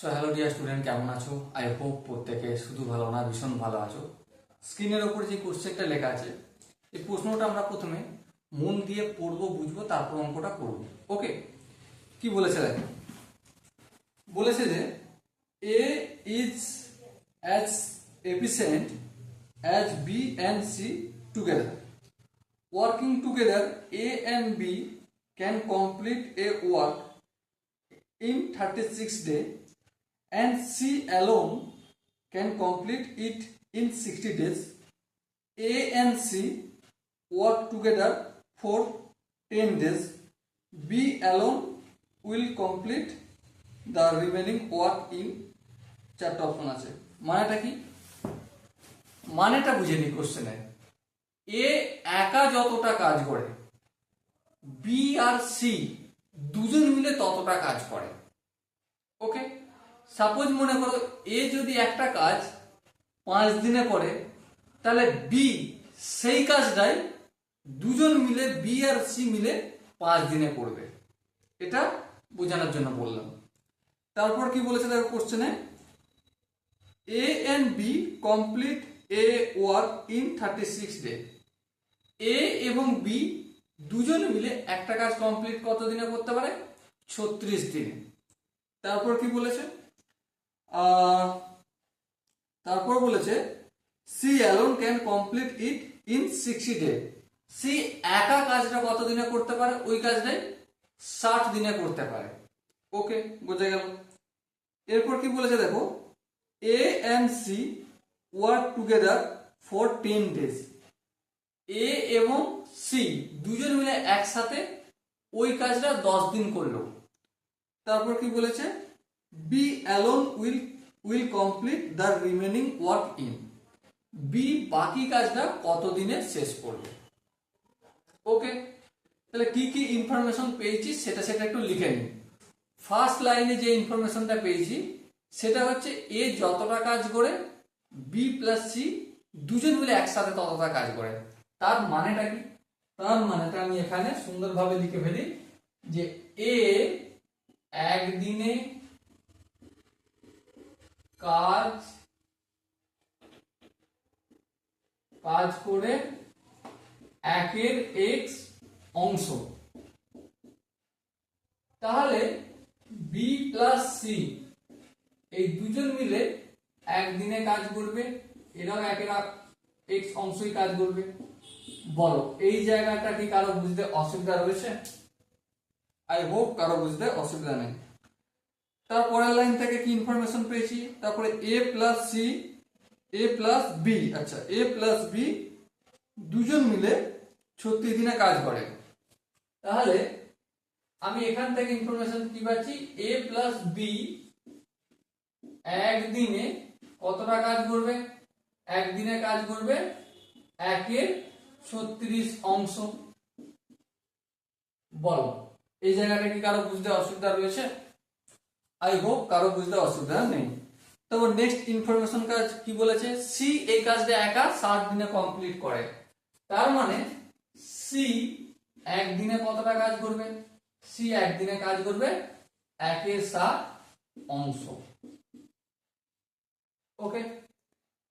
So hello dear student, কেমন আছো? I hope প্রত্যেকে শুধু ভালো না, ভীষণ ভালো আছো। স্ক্রিনের ওপর যে কোশ্চেনটা লেখা আছে, এই প্রশ্নটা আমরা প্রথমে মন দিয়ে পড়বো, বুঝবো, তারপর অঙ্কটা করবো। ওকে, কি বলেছে দেখো। বলেছে যে A is as efficient as B and C together. Working together A and B can complete a work in 36 days and C alone can complete it in 60 days. A and C work together for 10 days. B alone will complete the remaining work in চারটা option আছে। মানেটা কি? মানেটা বুঝে নি কোশ্চেনে। এ একা যতটা কাজ করে, বি আর সি দুজন মিলে ততটা কাজ করে। ওকে, সাপোজ মনে করো এ যদি একটা কাজ 5 দিনে করে, তাহলে বি সেই কাজটাই দুজন মিলে, বি আর সি মিলে 5 দিনে করবে। এটা বোঝানোর জন্য বললাম। তারপর কি বলেছে দেখো কোশ্চেনে, A and B complete a work in 36 day. A এবং বি দুজন মিলে একটা কাজ কমপ্লিট কত দিনে করতে পারে? 36 দিনে। তারপর কি বলেছে? তারপর বলেছে she alone can complete it in 60 day. She একা কাজটা কত দিনে করতে পারে? ওই কাজটাই 60 দিনে করতে পারে। ওকে, বোঝা গেল। এরপর কি বলেছে দেখো, A and C work together for 10 days. A এবং সি দুজন মিলে একসাথে ওই কাজটা 10 দিন করলো। তারপর কি বলেছে, he alone will complete the remaining work in. He বাকি কাজটা কত দিনে শেষ করবে। ওকে, তাহলে কি কি ইনফরমেশন পেয়েছি সেটা একটু লিখে নিই। ফার্স্ট লাইনে যে ইনফরমেশনটা পেয়েছি সেটা হচ্ছে এ যতটা কাজ করে, বি প্লাস সি দুজন মিলে একসাথে ততটা কাজ করে। তার মানেটা কি? তার মানেটা আমি এখানে সুন্দরভাবে লিখে ফেলি যে এ একদিনে কাজ করে একের এক্স অংশ। তাহলে বি প্লাস সি এই দুজন মিলে একদিনে কাজ করবে, এরাও একের এক্স অংশই কাজ করবে। বলো এই জায়গাটা কি কারো বুঝতে অসুবিধা রয়েছে? আই হোপ কারো বুঝতে অসুবিধা নেই। তারপরের লাইন থেকে কি ইনফরমেশন পেয়েছি? তারপরে এ প্লাস সি, এ প্লাস বি, আচ্ছা এ প্লাস বি দুজন মিলে 36 দিনে কাজ করে। তাহলে আমি এখান থেকে ইনফরমেশন কি পাচ্ছি? এ প্লাস বি একদিনে কতটা কাজ করবে? একদিনে কাজ করবে একের 36 অংশ। বলো এই জায়গাটা কি কারো বুঝতে অসুবিধা রয়েছে? আই হোপ কারো বুঝতে অসুবিধা নেই। তারপর নেক্সট ইনফরমেশন কাজ কি বলেছে? সি এই কাজটা একা 60 দিনে কমপ্লিট করে। তার মানে সি একদিনে কতটা কাজ করবে? সি একদিনে কাজ করবে একের 7 অংশ। ওকে,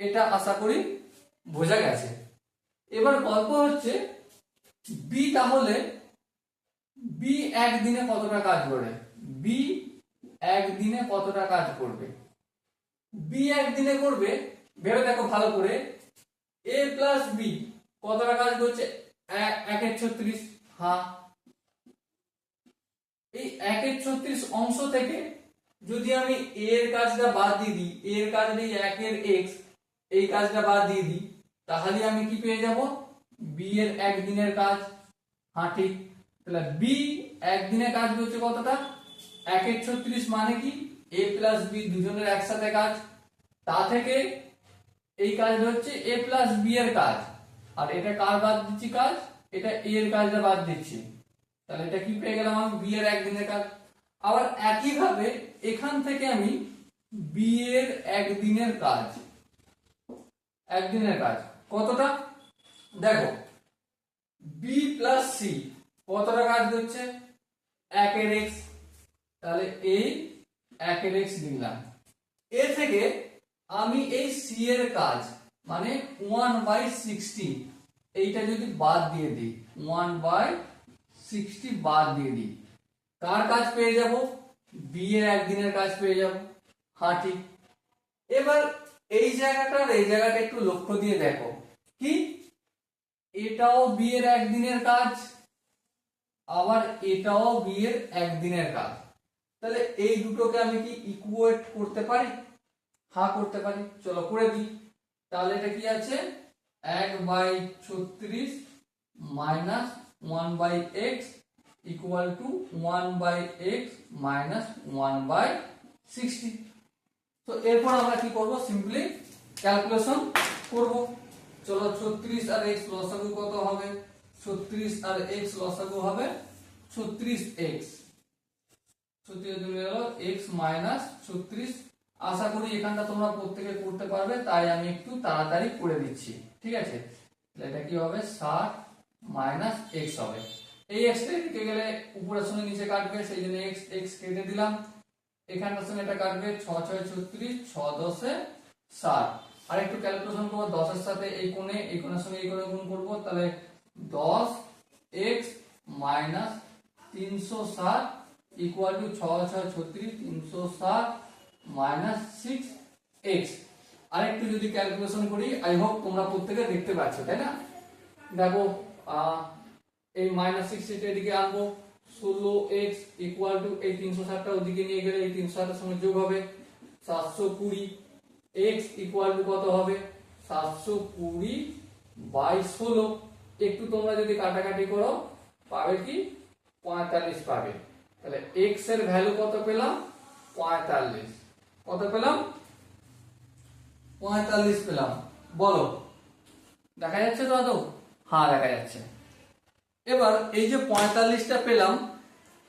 এটা আশা করি বোঝা গেছে। এবার গল্প হচ্ছে বি, তাহলে বি একদিনে কতটা কাজ করে? বি একদিনে কতটা কাজ করবে? বি একদিনে করবে, ভেবে দেখো ভালো করে, এ প্লাস বি কতটা কাজ করছে? একের 36। হ্যাঁ, এই একের 36 অংশ থেকে যদি আমি এর কাজটা বাদ দিয়ে দিই, এর কাজ নেই একের এক্স, এই কাজটা বাদ দিয়ে দিই, তাহলে আমি কি পেয়ে যাব? বি এর একদিনের কাজ। হ্যাঁ ঠিক, তাহলে বি একদিনে কাজ করছে কতটা? একের 36 মানে কি? এ প্লাস বি দুজনের একসাথে কাজ। তা থেকে এই কাজটা হচ্ছে এ প্লাস বি এর কাজ, আর এটা কার বাদ দিচ্ছি কাজ? এটা এ এর কাজটা বাদ দিচ্ছি। তাহলে এটা কি পেয়ে গেলাম আমি? বি এর একদিনের কাজ। আবার একইভাবে এখান থেকে আমি বি এর একদিনের কাজ, একদিনের কাজ কতটা? দেখো বি প্লাস সি কতটা কাজ করছে? একের এক্স। তাহলে এই 1 এর x লিখলাম। এর থেকে আমি এই c এর কাজ মানে 1/60 এইটা যদি বাদ দিয়ে দিই, 1/60 বাদ দিয়ে দিই, কার কাজ পেয়ে যাব? b এর একদিনের কাজ পেয়ে যাব। হ্যাঁ ঠিক। এবার এই জায়গাটা আর এই জায়গাটা একটু লক্ষ্য দিয়ে দেখো, কি এটাও b এর একদিনের কাজ, আবার এটাও b এর একদিনের কাজ। তাহলে এই দুটোকে আমি কি ইকুয়েট করতে পারি? হ্যাঁ করতে পারি, চলো করে দিই। তাহলে এটা কি আছে, 1/36 minus 1/x equal to 1/x minus 1/60। তো এরপর আমরা কি করব, সিম্পলি ক্যালকুলেশন করব। চলো 36 আর x লসাগু কত হবে? 36 আর x লসাগু হবে 36x, 36 হলো x মাইনাস 36। আশা করি এখানটা তোমরা প্রত্যেকে করতে পারবে, তাই আমি একটু তাড়াতাড়ি করে দিচ্ছি, ঠিক আছে? এটা কি হবে, 60 মাইনাস x হবে। এই x টা এদিকে গেলে উপরের সঙ্গে নিচে কাটবে, সেই জন্য x x কেটে দিলাম। এখানটার সঙ্গে এটা কাটবে, 6 6 36, 6 10 60। আর একটু ক্যালকুলেশন করব, 10 এর সাথে এই কোণের সঙ্গে এই কোণে গুণ করব, তাহলে 10x minus 360 equal to 6 6 36, 360 minus 6x। আরেকটু যদি ক্যালকুলেশন করি, আই হোপ তোমরা প্রত্যেকে দেখতে পাচ্ছ, তাই না? দেখো এই মাইনাস 60 এদিকে আনবো, 16x ইকুয়াল টু এই 360টা ওদিকে নিয়ে গেলে এই 360 এর সঙ্গে যোগ হবে 720। x ইকুয়াল টু কত হবে, 720/16। একটু তোমরা যদি কাটাকাটি করো পাবে কি, 45 পাবে। তাহলে x এর ভ্যালু কত পেলাম, 45। কত পেলাম, 45 পেলাম। বলো দেখা যাচ্ছে তো আদৌ? হ্যাঁ দেখা যাচ্ছে। এবার এই যে 45টা পেলাম,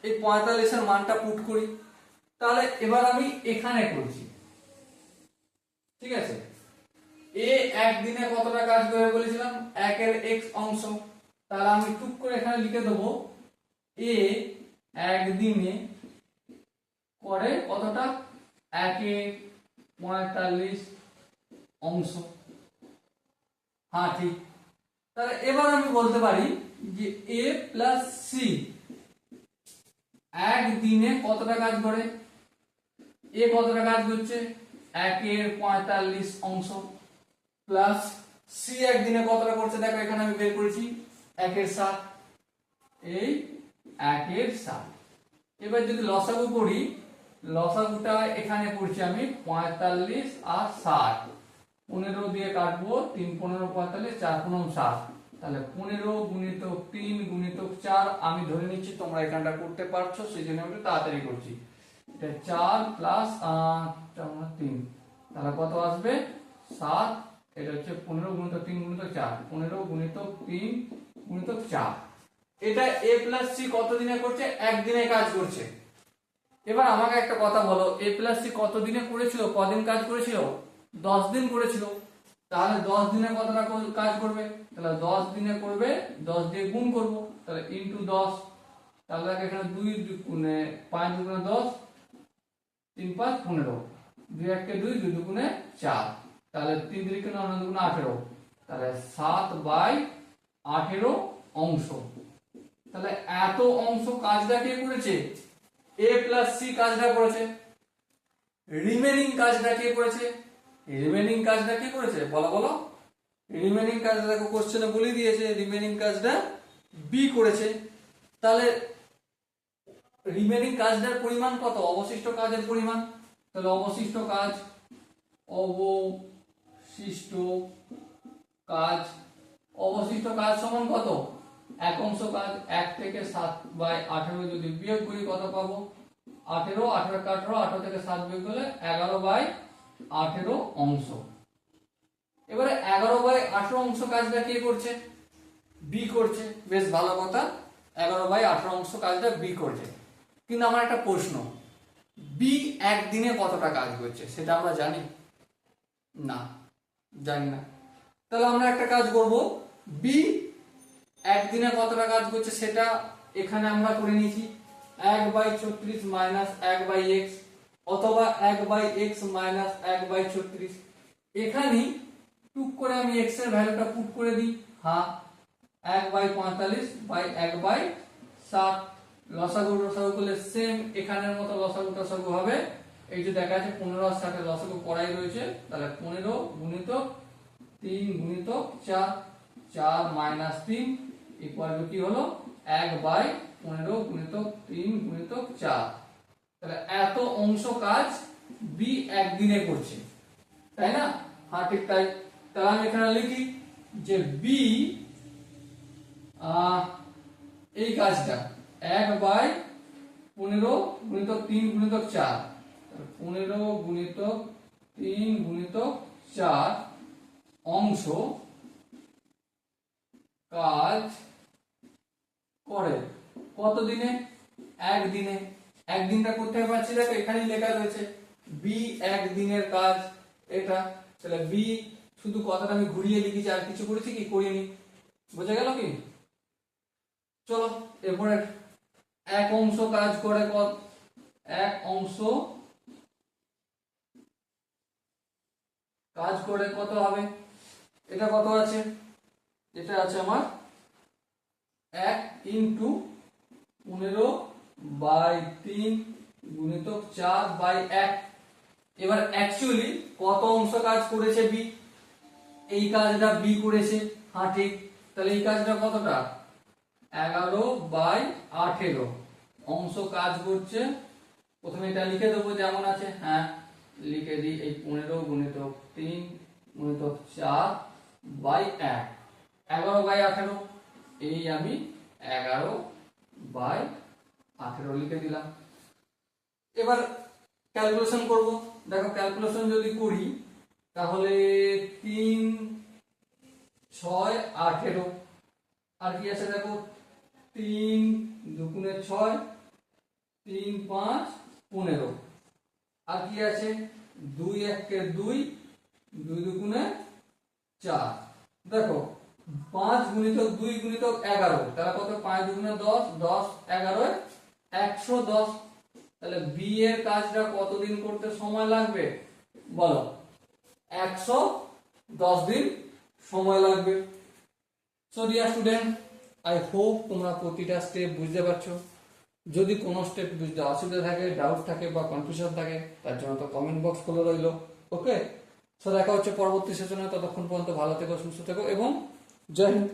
এই 45 এর মানটা পুট করি। তাহলে এবার আমি এখানে করছি, ঠিক আছে? এ একদিনে কতটা কাজ করে বলেছিলাম, 1 এর x অংশ। তাহলে আমি টুক করে এখানে লিখে দেবো, এ একদিনে করে কতটা, 1 এর 45 অংশ। হ্যাঁ ঠিক। তাহলে এবার আমি বলতে পারি যে a প্লাস সি একদিনে কতটা কাজ করে, এ কতটা কাজ করছে, 1 এর 45 অংশ, প্লাস সি একদিনে কতটা করছে, দেখো এখানে আমি বের করেছি 1 এর 7, এই 1 এর 7। এবার যদি লসাগু করি, লসাগুটা এখানে করছি আমি 45 আর 60, 15 দিয়ে কাটবো, 3 15 45, 4 15 60। তাহলে 15 গুণিতক 3 গুণিতক 4, আমি ধরে নিচ্ছি তোমরা এখানটা করতে পারছো, সেই জন্য একটু তাড়াতাড়ি করছি। এটা 4 প্লাস 3, তাহলে কত আসবে, 7। এটা হচ্ছে 15 গুণিতক 3 গুণিতক 4, 15 গুণিতক 3 গুণিতক 4। এটা a প্লাস সি কত দিনে করছে, একদিনে কাজ করছে। এবার আমাকে একটা কথা বলো, a প্লাস সি কত দিনে করেছিল, কদিন কাজ করেছিল, 10 দিন করেছিল। তাহলে 10 দিনে কতটা কাজ করবে, তাহলে 10 দিনে করবে, 10 দিয়ে গুণ করব, তাহলে ইনটু 10। তাহলে এখানে 2 গুণে 5 গুণে 10, 3 5 15, 2 1 কে 2, 2 গুণে 4, তাহলে 3 3 কে 9 গুণে 18, তাহলে 7/18 অংশ। তাহলে এত অংশ কাজটা কে করেছে, a প্লাস সি কাজটা করেছে। রিমেনিং কাজটা কে করেছে, রিমেনিং কাজটা কি করেছে বলো বলো, রিমেনিং কাজটা দেখো কোশ্চেনে বলে দিয়েছে, রিমেনিং কাজটা বি করেছে। তাহলে রিমেনিং কাজটার পরিমাণ কত, অবশিষ্ট কাজের পরিমাণ। তাহলে অবশিষ্ট কাজ, অবশিষ্ট কাজ, অবশিষ্ট কাজ সমান কত, 1 অংশ কাজ। 1 থেকে 7/18 যদি বিয়োগ করি কত পাবো, 18, 18 কে 18, 18 থেকে 7 বিয়োগ করলে 11/18 অংশ। এবারে 11/18 অংশ কাজটা কে করছে, বি করছে। বেশ ভালো কথা, 11/18 অংশ কাজটা বি করছে। কিন্তু আমার একটা প্রশ্ন, বি একদিনে কতটা কাজ করছে সেটা আমরা জানি না, জানি না। তাহলে আমরা একটা কাজ করব, বি একদিনে কতটা কাজ করছে সেটা এখানে আমরা করে নিয়েছি, 1/36 মাইনাস 1/x অথবা 1/x মাইনাস 1/36। এখানেই টুক করে আমি x এর ভ্যালুটা পুট করে দিই, হ্যাঁ 1/45/1/60। লসাগু টসাগু করলে সেম এখানের মতো লসাগু টসাগু হবে। এই যে দেখা যাচ্ছে 15 আর 60 লসাগু করাই রয়েছে, তাহলে 15 গুণিতক 3 গুণিতক 4, 4 মাইনাস 3 ইকুয়াল টু কি হলো 1/15 গুণিতক 3 গুণিতক 4। তাহলে এত অংশ কাজ বি একদিনে করছে, তাই না? হ্যাঁ ঠিক তাই। তাহলে আমি এখানে লিখি যে বি এই কাজটা 1/15 গুণিতক 3 গুণিতক 4, 15 গুণিতক 3 গুণিতক 4 অংশ কাজ করে কত দিনে? একদিনে। একদিনটা করতে পারছি, দেখো এখানেই লেখা রয়েছে বি একদিনের কাজ এটা। তাহলে বি শুধু কথাটা আমি ঘুরিয়ে লিখেছি, আর কিছু করেছি কি? করিনি। বোঝা গেল কি? চলো এরপরে এক অংশ কাজ করে কত? এক অংশ কাজ করে কত হবে? এটা কত আছে? এটা আছে আমার 1 ইন্টু 15/3 গুণিতক 4/1। এবার অ্যাকচুয়ালি কত অংশ কাজ করেছে বি? এই কাজটা বি করেছে, হ্যাঁ ঠিক। তাহলে এই কাজটা কতটা? 11/18 অংশ কাজ করছে। প্রথমে এটা লিখে দেবো যেমন আছে, হ্যাঁ লিখে দিই এই 15 গুণিতক 3 গুণিতক 4/1, 11/18। এই আমি 11/18 লিখে দিলাম। এবার ক্যালকুলেশন করব। দেখো ক্যালকুলেশন যদি করি তাহলে 3 6 18, আর কি আছে দেখো 3 দুগুণে 6, 3 5 15, আর কি আছে 2 1 2, 2 দুগুণে 4। দেখো 5 গুণিতক 2 গুণিতক 11, তাহলে কত? 5 দুগুণে 10, 10 11 110। তাহলে বি এর কাজটা কতদিন করতে সময় লাগবে বলো? 110 দিন সময় লাগবে। So dear student, I hope তোমরা প্রতিটা স্টেপ বুঝতে পারছো। যদি কোনো স্টেপ বুঝতে অসুবিধা থাকে, ডাউট থাকে বা কনফিউশন থাকে, তার জন্য তো কমেন্ট বক্স খোলা রইলো। ওকে, সো দেখা হচ্ছে পরবর্তী সেশনে। ততক্ষণ পর্যন্ত ভালো থেকো, সুস্থ থেকো এবং জয় হিন্দ।